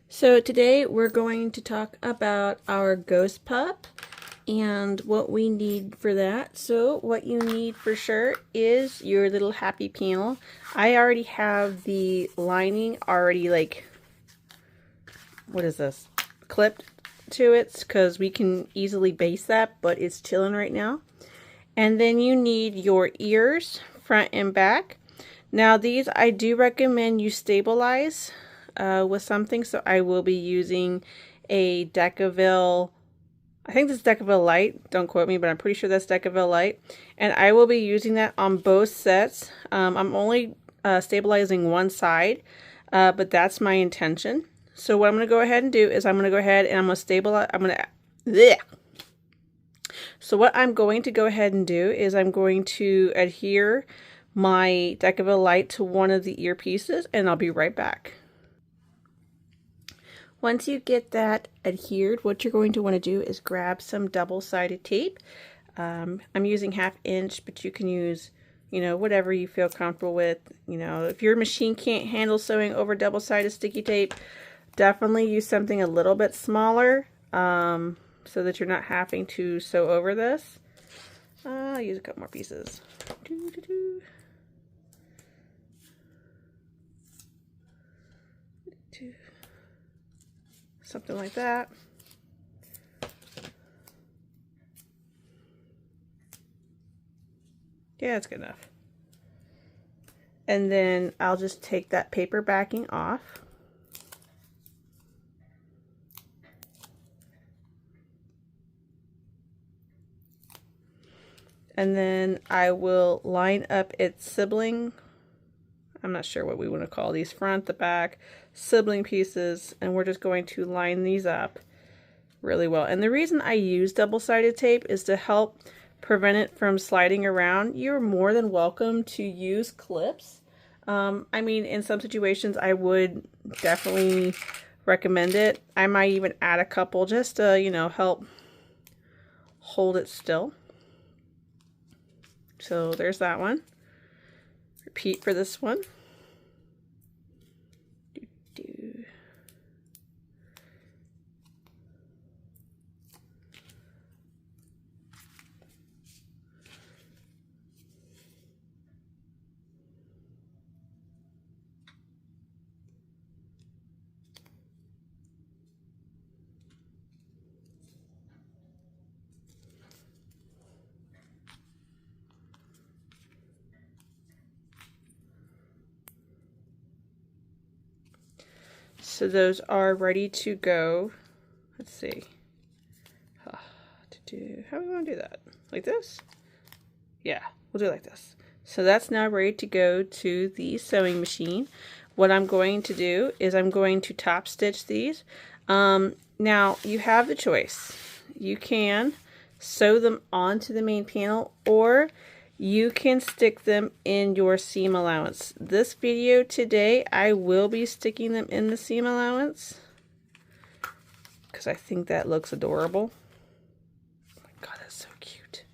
So today we're going to talk about our Gost Pup and what we need for that. So what you need for sure is your little happy panel. I already have the lining already what is this? Clipped to it because we can easily base that, but it's chilling right now. And then you need your ears, front and back. Now these I do recommend you stabilize with something, so I will be using a Decaville. I think this is Decaville Light, don't quote me, but I'm pretty sure that's Decaville Light, and I will be using that on both sets. I'm only stabilizing one side, but that's my intention. So what I'm going to go ahead and do is I'm going to go ahead and I'm going to stabilize. So what I'm going to go ahead and do is I'm going to adhere my Decaville Light to one of the earpieces, and I'll be right back. Once you get that adhered, what you're going to want to do is grab some double-sided tape. I'm using 1/2 inch, but you can use, whatever you feel comfortable with. If your machine can't handle sewing over double-sided sticky tape, definitely use something a little bit smaller so that you're not having to sew over this. I'll use a couple more pieces. Something like that. Yeah, that's good enough. And then I'll just take that paper backing off. And then I will line up its sibling. I'm not sure what we want to call these, front, the back, sibling pieces, and we're just going to line these up really well. And the reason I use double-sided tape is to help prevent it from sliding around. You're more than welcome to use clips. I mean, in some situations I would definitely recommend it. I might even add a couple just to, help hold it still. So there's that one. Repeat for this one. So those are ready to go. Let's see. How do we want to do that? Like this? Yeah, we'll do it like this. So that's now ready to go to the sewing machine. What I'm going to do is I'm going to top stitch these. Now you have the choice. You can sew them onto the main panel, or you can stick them in your seam allowance. This video today, I will be sticking them in the seam allowance because I think that looks adorable. Oh my god, that's so cute.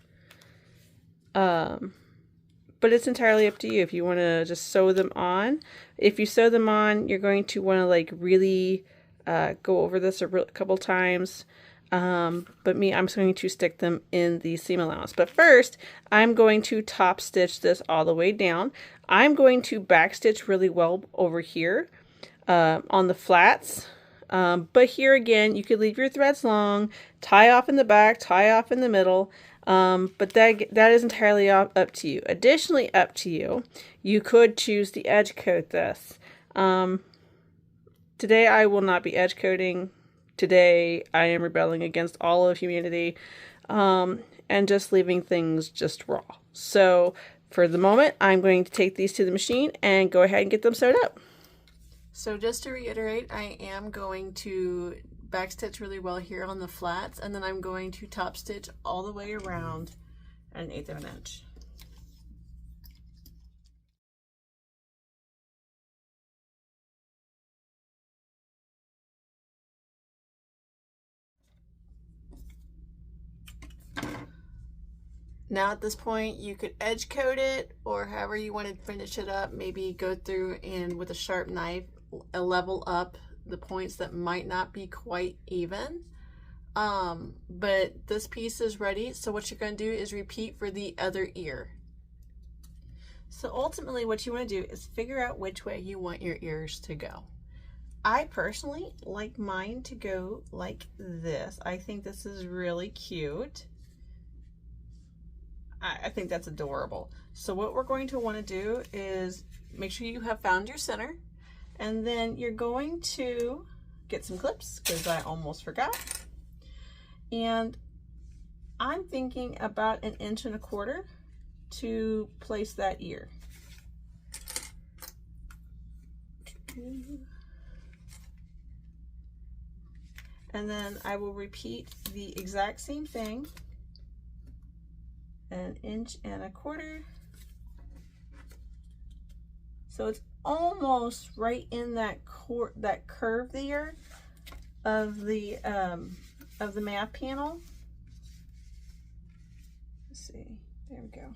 But it's entirely up to you if you want to just sew them on. If you sew them on, you're going to want to really go over this a couple times. But I'm going to stick them in the seam allowance. But first, I'm going to top stitch this all the way down. I'm going to back stitch really well over here on the flats. But here again, you could leave your threads long, tie off in the back, tie off in the middle. But that is entirely up to you. Additionally, up to you, you could choose to edge coat this. Today I will not be edge coating. Today I am rebelling against all of humanity and just leaving things just raw. So for the moment, I'm going to take these to the machine and go ahead and get them sewed up. So just to reiterate, I am going to backstitch really well here on the flats, and then I'm going to top stitch all the way around at 1/8 of an inch. Now at this point, you could edge coat it, or however you want to finish it up, maybe go through and with a sharp knife level up the points that might not be quite even. But this piece is ready. So what you're going to do is repeat for the other ear. So ultimately what you want to do is figure out which way you want your ears to go. I personally like mine to go like this. I think this is really cute. I think that's adorable. So what we're going to want to do is make sure you have found your center, and then you're going to get some clips because I almost forgot. And I'm thinking about 1.25 inches to place that ear. And then I will repeat the exact same thing, 1.25 inches. So it's almost right in that curve there of the mav panel. Let's see, there we go.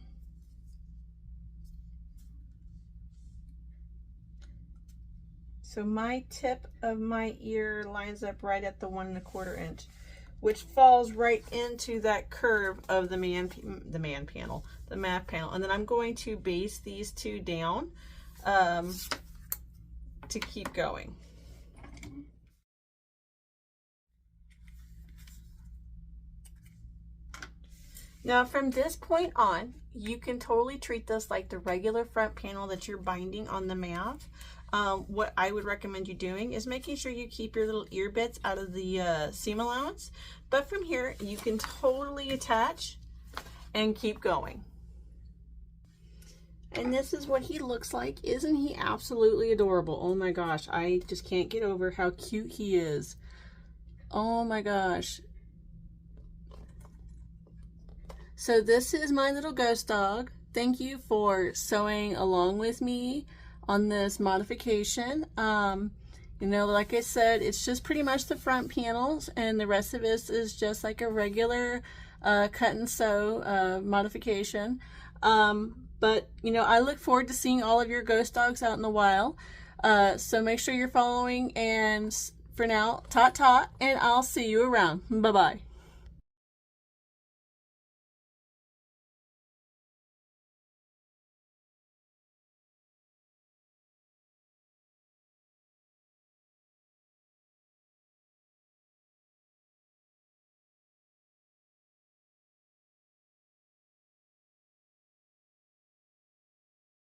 So my tip of my ear lines up right at the 1.25 inch, which falls right into that curve of the mav panel. And then I'm going to base these two down to keep going. Now from this point on, you can totally treat this like the regular front panel that you're binding on the mav. What I would recommend you doing is making sure you keep your little ear bits out of the seam allowance. But from here, you can totally attach and keep going. And this is what he looks like. Isn't he absolutely adorable? Oh my gosh, I just can't get over how cute he is. Oh my gosh. So this is my little ghost dog. Thank you for sewing along with me on this modification. You know, like I said, it's just pretty much the front panels, and the rest of this is just like a regular cut and sew modification. But you know, I look forward to seeing all of your ghost dogs out in the wild. So make sure you're following, and for now, tot tot, and I'll see you around. Bye bye.